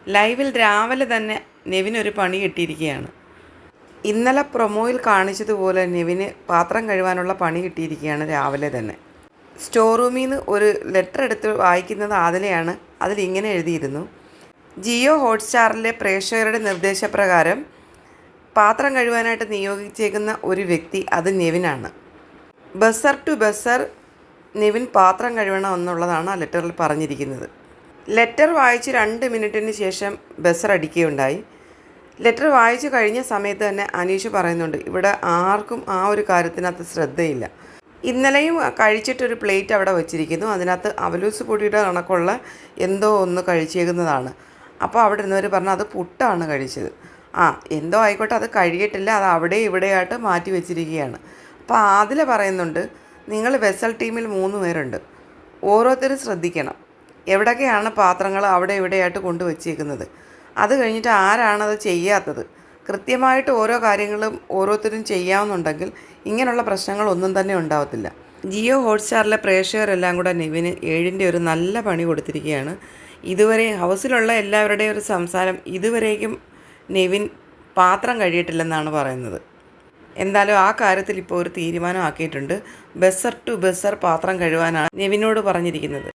ലൈവിൽ രാവിലെ തന്നെ നെവിനൊരു പണി കിട്ടിയിരിക്കുകയാണ്. ഇന്നലെ പ്രൊമോയിൽ കാണിച്ചതുപോലെ നെവിന് പാത്രം കഴുകാനുള്ള പണി കിട്ടിയിരിക്കുകയാണ് രാവിലെ തന്നെ. സ്റ്റോർ റൂമിൽ നിന്ന് ഒരു ലെറ്റർ എടുത്ത് വായിക്കുന്നത് ആദിലയാണ്. അതിലിങ്ങനെ എഴുതിയിരുന്നു: ജിയോ ഹോട്ട്സ്റ്റാറിലെ പ്രേക്ഷകരുടെ നിർദ്ദേശപ്രകാരം പാത്രം കഴുകാനായിട്ട് നിയോഗിച്ചേക്കുന്ന ഒരു വ്യക്തി അത് നെവിനാണ്. ബസർ ടു ബസർ നെവിൻ പാത്രം കഴുകണം എന്നുള്ളതാണ് ആ ലെറ്ററിൽ പറഞ്ഞിരിക്കുന്നത്. ലെറ്റർ വായിച്ച് 2 മിനിറ്റിന് ശേഷം ബസർ അടിക്കുകയുണ്ടായി. ലെറ്റർ വായിച്ച് കഴിഞ്ഞ സമയത്ത് തന്നെ അനീഷ് പറയുന്നുണ്ട്, ഇവിടെ ആർക്കും ആ ഒരു കാര്യത്തിനകത്ത് ശ്രദ്ധയില്ല. ഇന്നലെയും കഴിച്ചിട്ടൊരു പ്ലേറ്റ് അവിടെ വെച്ചിരിക്കുന്നു. അതിനകത്ത് അവലൂസ് പൊടിയുടെ കണക്കുള്ള എന്തോ ഒന്ന് കഴിച്ചേക്കുന്നതാണ്. അപ്പോൾ അവിടെ ഇരുന്നവർ പറഞ്ഞു അത് പുട്ടാണ് കഴിച്ചത്. എന്തോ ആയിക്കോട്ടെ, അത് കഴിയിട്ടില്ല, അത് അവിടെ ഇവിടെയായിട്ട് മാറ്റി വെച്ചിരിക്കുകയാണ്. അപ്പോൾ ആദില പറയുന്നുണ്ട്, നിങ്ങൾ വെസൽ ടീമിൽ 3 പേരുണ്ട്, ഓരോരുത്തരും ശ്രദ്ധിക്കണം എവിടെയൊക്കെയാണ് പാത്രങ്ങൾ അവിടെ ഇവിടെയായിട്ട് കൊണ്ടുവച്ചേക്കുന്നത്. അത് കഴിഞ്ഞിട്ട് ആരാണത് ചെയ്യാത്തത്, കൃത്യമായിട്ട് ഓരോ കാര്യങ്ങളും ഓരോരുത്തരും ചെയ്യാവുന്നുണ്ടെങ്കിൽ ഇങ്ങനെയുള്ള പ്രശ്നങ്ങളൊന്നും തന്നെ ഉണ്ടാവത്തില്ല. ജിയോ ഹോട്ട്സ്റ്റാറിലെ പ്രേക്ഷകരെല്ലാം കൂടെ നെവിന് 7ൻ്റെ ഒരു നല്ല പണി കൊടുത്തിരിക്കുകയാണ്. ഇതുവരെ ഹൗസിലുള്ള എല്ലാവരുടെയും ഒരു സംസാരം, ഇതുവരേക്കും നെവിൻ പാത്രം കഴിയിട്ടില്ലെന്നാണ് പറയുന്നത്. എന്തായാലും ആ കാര്യത്തിൽ ഇപ്പോൾ ഒരു തീരുമാനം ആക്കിയിട്ടുണ്ട്. ബസർ ടു ബസർ പാത്രം കഴുകാനാണ് നെവിനോട് പറഞ്ഞിരിക്കുന്നത്.